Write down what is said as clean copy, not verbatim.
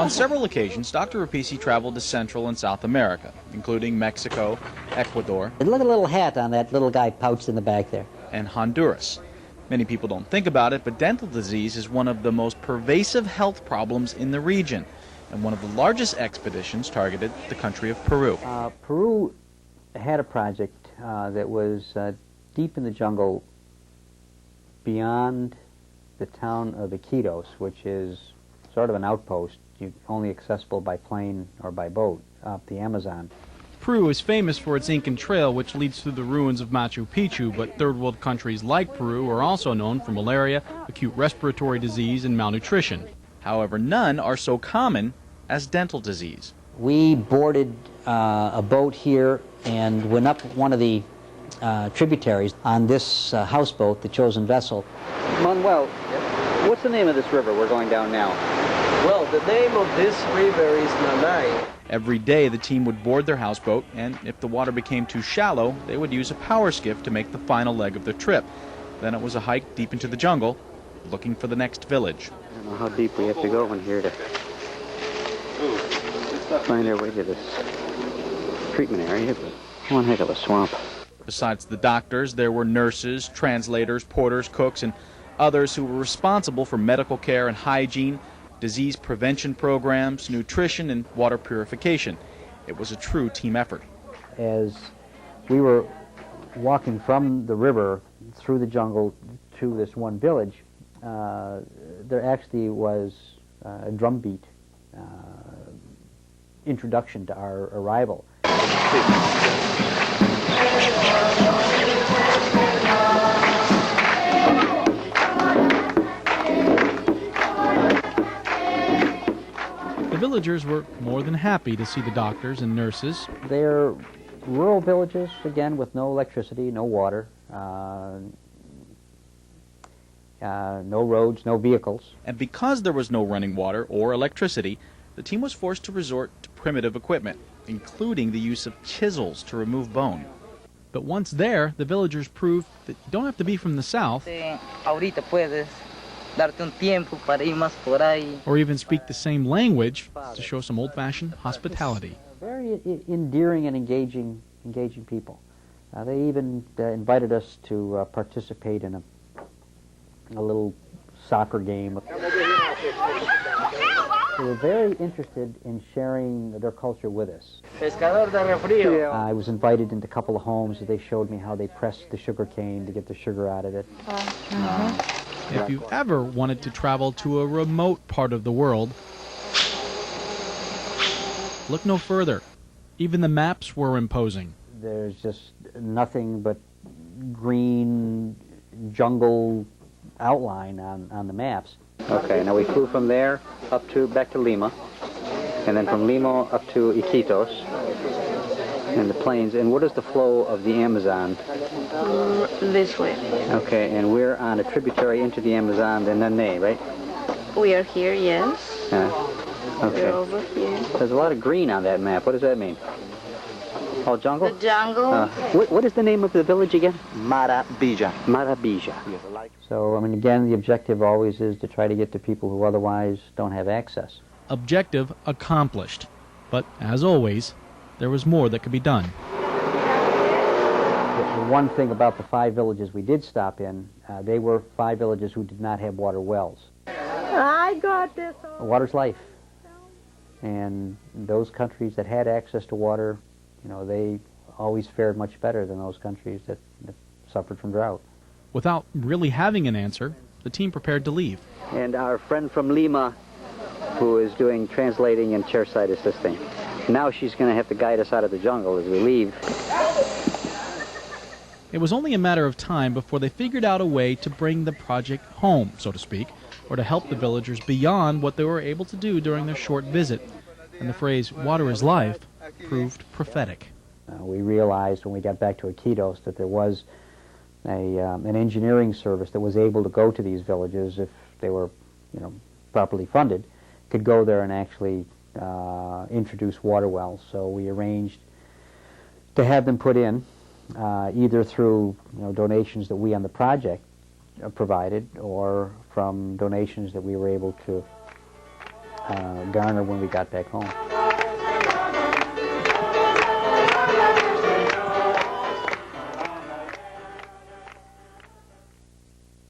On several occasions, Dr. Repicci traveled to Central and South America, including Mexico, Ecuador, And look at the little hat on that little guy pouched in the back there. and Honduras. Many people don't think about it, but dental disease is one of the most pervasive health problems in the region, and one of the largest expeditions targeted the country of Peru. Peru had a project that was deep in the jungle beyond the town of Iquitos, which is sort of an outpost, only accessible by plane or by boat up the Amazon. Peru is famous for its Incan Trail, which leads through the ruins of Machu Picchu, but third world countries like Peru are also known for malaria, acute respiratory disease, and malnutrition. However, none are so common as dental disease. We boarded a boat here and went up one of the tributaries on this houseboat, the chosen vessel. Manuel, what's the name of this river we're going down now? Well, the name of this river is Nanay. Every day, the team would board their houseboat, and if the water became too shallow, they would use a power skiff to make the final leg of their trip. Then it was a hike deep into the jungle, looking for the next village. I don't know how deep we have to go in here to find our way to this treatment area, but one heck of a swamp. Besides the doctors, there were nurses, translators, porters, cooks, and others who were responsible for medical care and hygiene, disease prevention programs, nutrition, and water purification. It was a true team effort. As we were walking from the river through the jungle to this one village, there actually was a drumbeat introduction to our arrival. The villagers were more than happy to see the doctors and nurses. They're rural villages, again, with no electricity, no water, no roads, no vehicles. And because there was no running water or electricity, the team was forced to resort to primitive equipment, including the use of chisels to remove bone. But once there, the villagers proved that you don't have to be from the south or even speak the same language to show some old-fashioned hospitality. Very endearing and engaging people. They even invited us to participate in a little soccer game. They were very interested in sharing their culture with us. I was invited into a couple of homes. They showed me how they pressed the sugar cane to get the sugar out of it. If you ever wanted to travel to a remote part of the world, look no further. Even the maps were imposing. There's just nothing but green jungle outline on the maps. Okay, now we flew from there back to Lima, and then from Lima up to Iquitos, and the plains. And what is the flow of the Amazon? This way. Okay, and we're on a tributary into the Amazon, the Nanay, right? We are here, yes. Okay. We're over here. There's a lot of green on that map. What does that mean? All jungle? The jungle. What is the name of the village again? Maravilla. Maravilla. So, I mean, again, the objective always is to try to get to people who otherwise don't have access. Objective accomplished. But, as always, there was more that could be done. The one thing about the 5 villages we did stop in, they were 5 villages who did not have water wells. I got this. Water's life. And those countries that had access to water, you know, they always fared much better than those countries that suffered from drought. Without really having an answer, the team prepared to leave. And our friend from Lima, who is doing translating and chairside assisting, now she's going to have to guide us out of the jungle as we leave. It was only a matter of time before they figured out a way to bring the project home, so to speak, or to help the villagers beyond what they were able to do during their short visit. And the phrase, "water is life," proved prophetic. We realized when we got back to Iquitos that there was an engineering service that was able to go to these villages if they were, you know, properly funded, could go there and actually introduce water wells. So we arranged to have them put in, either through, you know, donations that we on the project provided, or from donations that we were able to garner when we got back home.